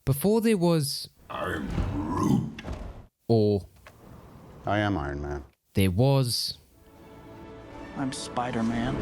Before there was... I'm Groot. Or I am Iron Man. there was... I'm Spider-Man.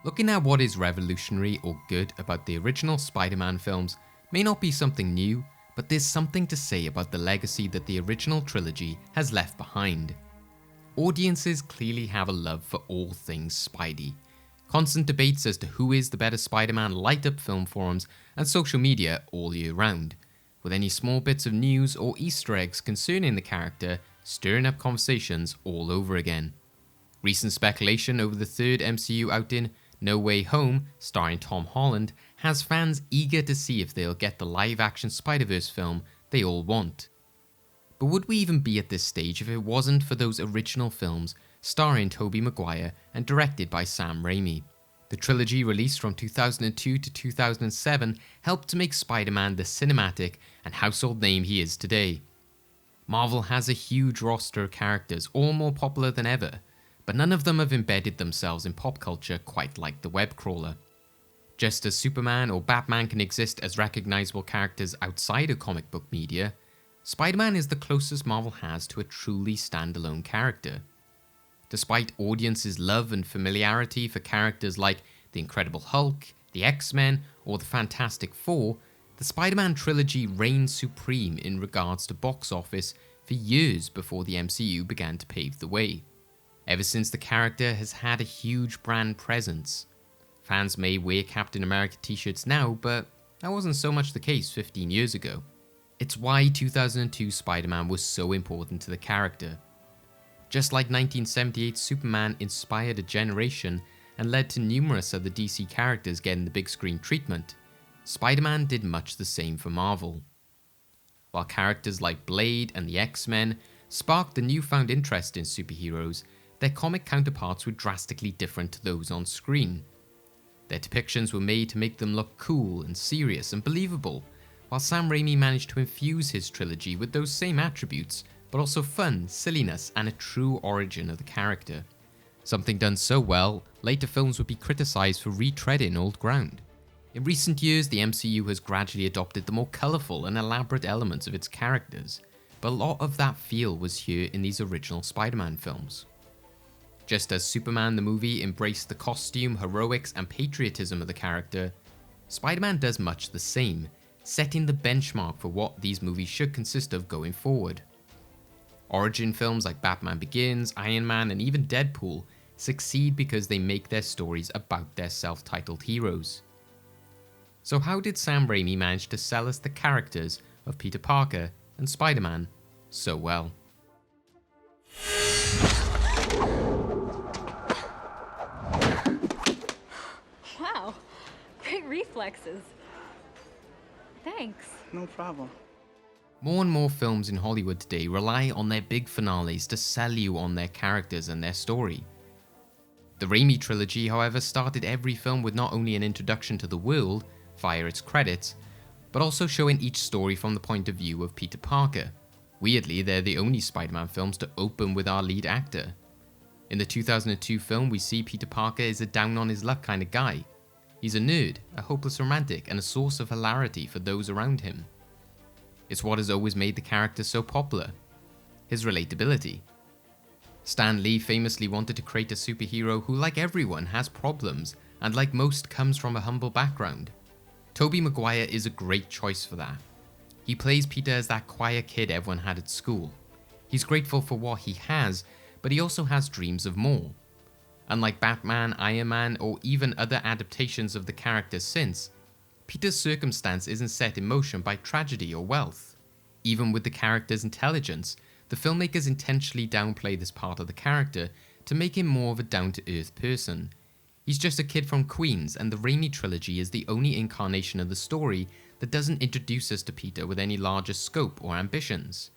Looking at what is revolutionary or good about the original Spider-Man films may not be something new, but there's something to say about the legacy that the original trilogy has left behind. Audiences clearly have a love for all things Spidey. Constant debates as to who is the better Spider-Man light up film forums and social media all year round, with any small bits of news or Easter eggs concerning the character stirring up conversations all over again. Recent speculation over the third MCU outing, No Way Home, starring Tom Holland, has fans eager to see if they'll get the live-action Spider-Verse film they all want. But would we even be at this stage if it wasn't for those original films starring Toby Maguire and directed by Sam Raimi? The trilogy, released from 2002 to 2007, helped to make Spider-Man the cinematic and household name he is today. Marvel has a huge roster of characters, all more popular than ever, but none of them have embedded themselves in pop culture quite like the web crawler. Just as Superman or Batman can exist as recognizable characters outside of comic book media, Spider-Man is the closest Marvel has to a truly standalone character. Despite audiences' love and familiarity for characters like the Incredible Hulk, the X-Men, or the Fantastic Four, the Spider-Man trilogy reigned supreme in regards to box office for years before the MCU began to pave the way. Ever since the character has had a huge brand presence. Fans may wear Captain America t-shirts now, but that wasn't so much the case 15 years ago. It's why 2002 Spider-Man was so important to the character. Just like 1978 Superman inspired a generation and led to numerous other DC characters getting the big screen treatment, Spider-Man did much the same for Marvel. While characters like Blade and the X-Men sparked a newfound interest in superheroes, their comic counterparts were drastically different to those on screen. Their depictions were made to make them look cool and serious and believable, while Sam Raimi managed to infuse his trilogy with those same attributes, but also fun, silliness, and a true origin of the character. Something done so well, later films would be criticised for retreading old ground. In recent years, the MCU has gradually adopted the more colourful and elaborate elements of its characters, but a lot of that feel was here in these original Spider-Man films. Just as Superman the movie embraced the costume, heroics, and patriotism of the character, Spider-Man does much the same, setting the benchmark for what these movies should consist of going forward. Origin films like Batman Begins, Iron Man, and even Deadpool succeed because they make their stories about their self-titled heroes. So how did Sam Raimi manage to sell us the characters of Peter Parker and Spider-Man so well? Wow, great reflexes. Thanks. No problem. More and more films in Hollywood today rely on their big finales to sell you on their characters and their story. The Raimi trilogy, however, started every film with not only an introduction to the world via its credits, but also showing each story from the point of view of Peter Parker. Weirdly, they're the only Spider-Man films to open with our lead actor. In the 2002 film, we see Peter Parker is a down-on-his-luck kind of guy. He's a nerd, a hopeless romantic, and a source of hilarity for those around him. It's what has always made the character so popular. His relatability. Stan Lee famously wanted to create a superhero who, like everyone, has problems, and like most, comes from a humble background. Toby Maguire is a great choice for that. He plays Peter as that quiet kid everyone had at school. He's grateful for what he has, but he also has dreams of more. Unlike Batman, Iron Man, or even other adaptations of the character since, Peter's circumstance isn't set in motion by tragedy or wealth. Even with the character's intelligence, the filmmakers intentionally downplay this part of the character to make him more of a down-to-earth person. He's just a kid from Queens, and the Raimi trilogy is the only incarnation of the story that doesn't introduce us to Peter with any larger scope or ambitions.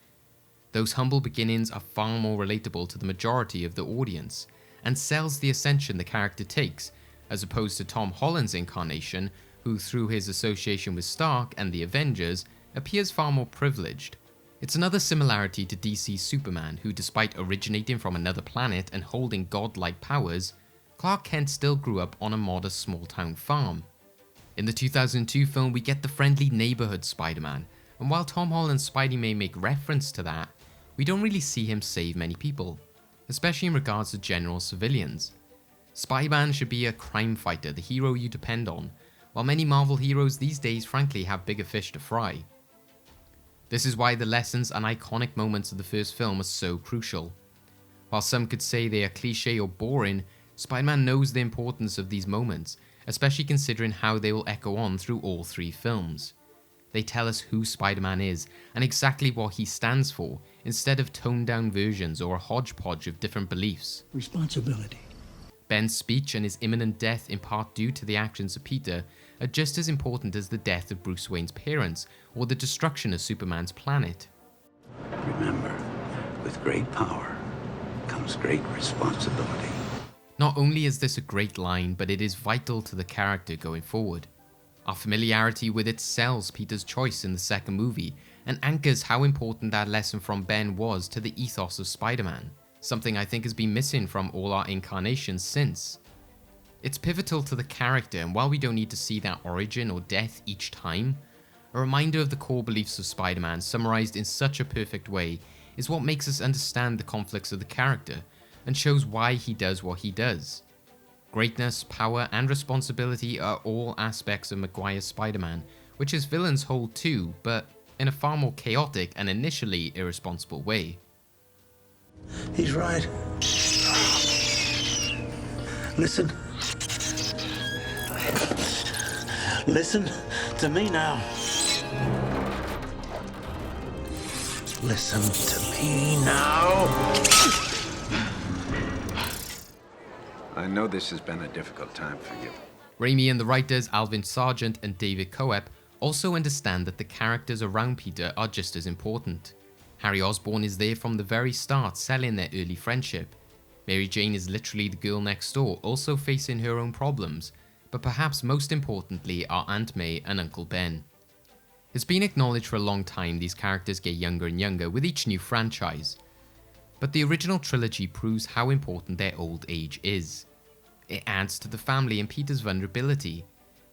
Those humble beginnings are far more relatable to the majority of the audience, and sells the ascension the character takes, as opposed to Tom Holland's incarnation, who through his association with Stark and the Avengers appears far more privileged. It's another similarity to DC's Superman, who despite originating from another planet and holding godlike powers, Clark Kent still grew up on a modest small-town farm. In the 2002 film, we get the friendly neighborhood Spider-Man, and while Tom Holland's Spidey may make reference to that, we don't really see him save many people, especially in regards to general civilians. Spider-Man should be a crime fighter, the hero you depend on, while many Marvel heroes these days frankly have bigger fish to fry. This is why the lessons and iconic moments of the first film are so crucial. While some could say they are cliche or boring, Spider-Man knows the importance of these moments, especially considering how they will echo on through all three films. They tell us who Spider-Man is and exactly what he stands for, instead of toned-down versions or a hodgepodge of different beliefs. Responsibility. Ben's speech and his imminent death in part due to the actions of Peter are just as important as the death of Bruce Wayne's parents or the destruction of Superman's planet. Remember, with great power comes great responsibility. Not only is this a great line, but it is vital to the character going forward. Our familiarity with it sells Peter's choice in the second movie and anchors how important that lesson from Ben was to the ethos of Spider-Man, something I think has been missing from all our incarnations since. It's pivotal to the character, and while we don't need to see that origin or death each time, a reminder of the core beliefs of Spider-Man summarized in such a perfect way is what makes us understand the conflicts of the character and shows why he does what he does. Greatness, power, and responsibility are all aspects of Maguire's Spider-Man, which his villains hold too, but in a far more chaotic and initially irresponsible way. He's right. Listen. Listen to me now. Listen to me now. I know this has been a difficult time for you. Raimi and the writers Alvin Sargent and David Coep also understand that the characters around Peter are just as important. Harry Osborn is there from the very start, selling their early friendship. Mary Jane is literally the girl next door, also facing her own problems, but perhaps most importantly are Aunt May and Uncle Ben. It's been acknowledged for a long time these characters get younger and younger with each new franchise, but the original trilogy proves how important their old age is. It adds to the family and Peter's vulnerability.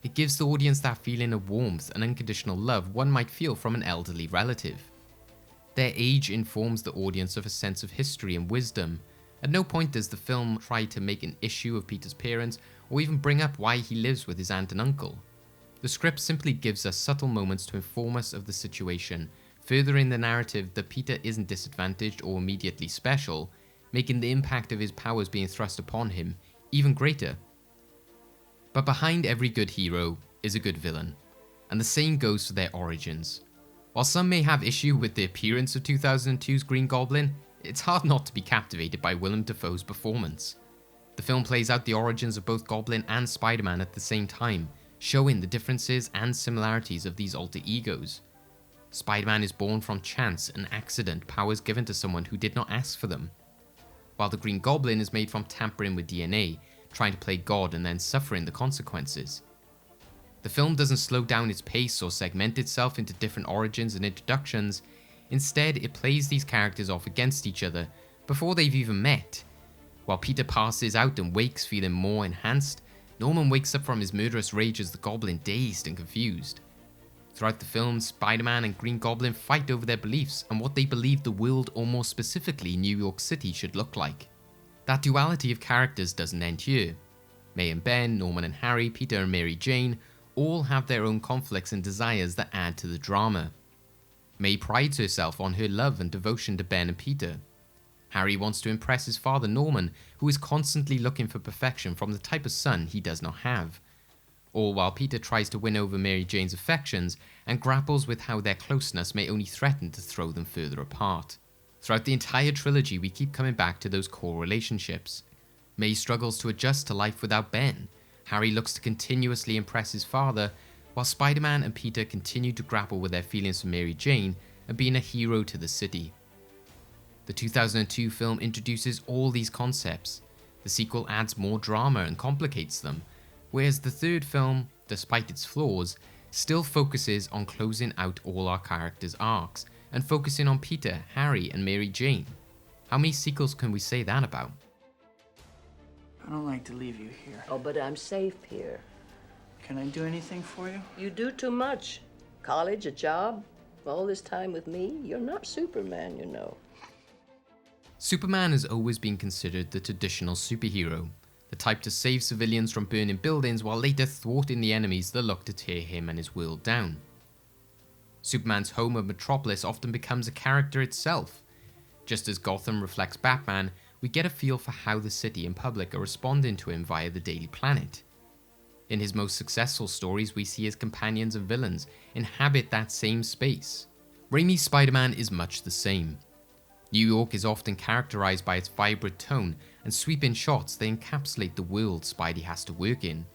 It gives the audience that feeling of warmth and unconditional love one might feel from an elderly relative. Their age informs the audience of a sense of history and wisdom. At no point does the film try to make an issue of Peter's parents or even bring up why he lives with his aunt and uncle. The script simply gives us subtle moments to inform us of the situation, furthering the narrative that Peter isn't disadvantaged or immediately special, making the impact of his powers being thrust upon him even greater. But behind every good hero is a good villain, and the same goes for their origins. While some may have issue with the appearance of 2002's Green Goblin, it's hard not to be captivated by Willem Dafoe's performance. The film plays out the origins of both Goblin and Spider-Man at the same time, showing the differences and similarities of these alter egos. Spider-Man is born from chance and accident, powers given to someone who did not ask for them, while the Green Goblin is made from tampering with DNA, trying to play God and then suffering the consequences. The film doesn't slow down its pace or segment itself into different origins and introductions. Instead, it plays these characters off against each other before they've even met. While Peter passes out and wakes feeling more enhanced, Norman wakes up from his murderous rage as the Goblin, dazed and confused. Throughout the film, Spider-Man and Green Goblin fight over their beliefs and what they believe the world, or more specifically New York City, should look like. That duality of characters doesn't end here. May and Ben, Norman and Harry, Peter and Mary Jane all have their own conflicts and desires that add to the drama. May prides herself on her love and devotion to Ben and Peter. Harry wants to impress his father Norman, who is constantly looking for perfection from the type of son he does not have. All while Peter tries to win over Mary Jane's affections and grapples with how their closeness may only threaten to throw them further apart. Throughout the entire trilogy, we keep coming back to those core relationships. May struggles to adjust to life without Ben. Harry looks to continuously impress his father, while Spider-Man and Peter continue to grapple with their feelings for Mary Jane and being a hero to the city. The 2002 film introduces all these concepts. The sequel adds more drama and complicates them, whereas the third film, despite its flaws, still focuses on closing out all our characters' arcs and focusing on Peter, Harry, and Mary Jane. How many sequels can we say that about? I don't like to leave you here. Oh, but I'm safe here. Can I do anything for you? You do too much. College, a job, all this time with me. You're not Superman, you know. Superman has always been considered the traditional superhero, the type to save civilians from burning buildings while later thwarting the enemies that look to tear him and his world down. Superman's home of Metropolis often becomes a character itself. Just as Gotham reflects Batman, we get a feel for how the city and public are responding to him via the Daily Planet. In his most successful stories, we see his companions and villains inhabit that same space. Raimi's Spider-Man is much the same. New York is often characterized by its vibrant tone and sweeping shots that encapsulate the world Spidey has to work in.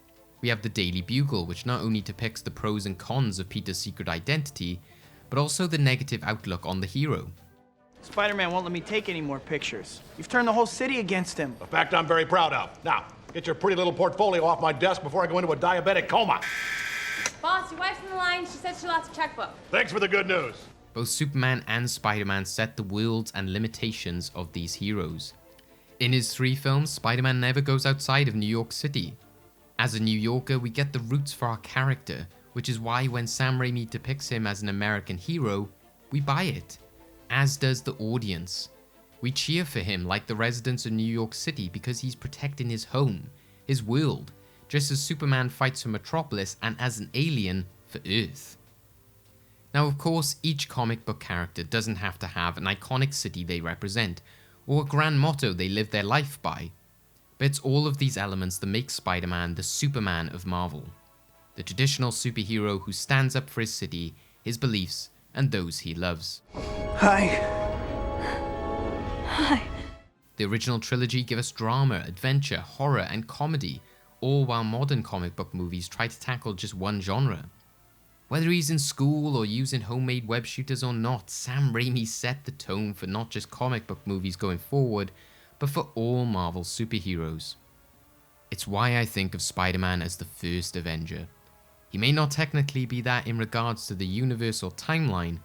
We have the Daily Bugle, which not only depicts the pros and cons of Peter's secret identity, but also the negative outlook on the hero. Spider-Man won't let me take any more pictures. You've turned the whole city against him. A fact I'm very proud of. Now, get your pretty little portfolio off my desk before I go into a diabetic coma. Boss, your wife's on the line. She said she lost a checkbook. Thanks for the good news. Both Superman and Spider-Man set the worlds and limitations of these heroes. In his 3 films, Spider-Man never goes outside of New York City. As a New Yorker, we get the roots for our character, which is why when Sam Raimi depicts him as an American hero, we buy it, as does the audience. We cheer for him like the residents of New York City because he's protecting his home, his world, just as Superman fights for Metropolis and as an alien for Earth. Now, of course, each comic book character doesn't have to have an iconic city they represent, or a grand motto they live their life by. But it's all of these elements that make Spider-Man the Superman of Marvel. The traditional superhero who stands up for his city, his beliefs, and those he loves. Hi. Hi. The original trilogy give us drama, adventure, horror, and comedy, all while modern comic book movies try to tackle just one genre. Whether he's in school or using homemade web shooters or not, Sam Raimi set the tone for not just comic book movies going forward, but for all Marvel superheroes. It's why I think of Spider-Man as the first Avenger. He may not technically be that in regards to the universal timeline,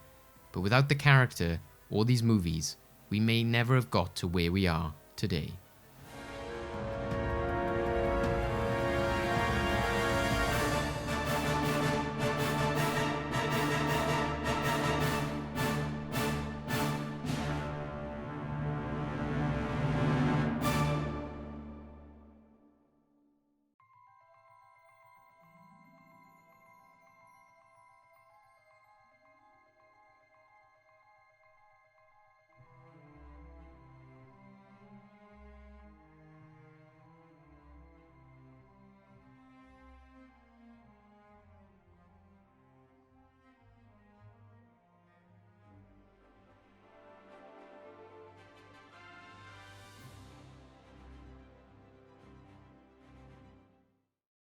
but without the character or these movies, we may never have got to where we are today.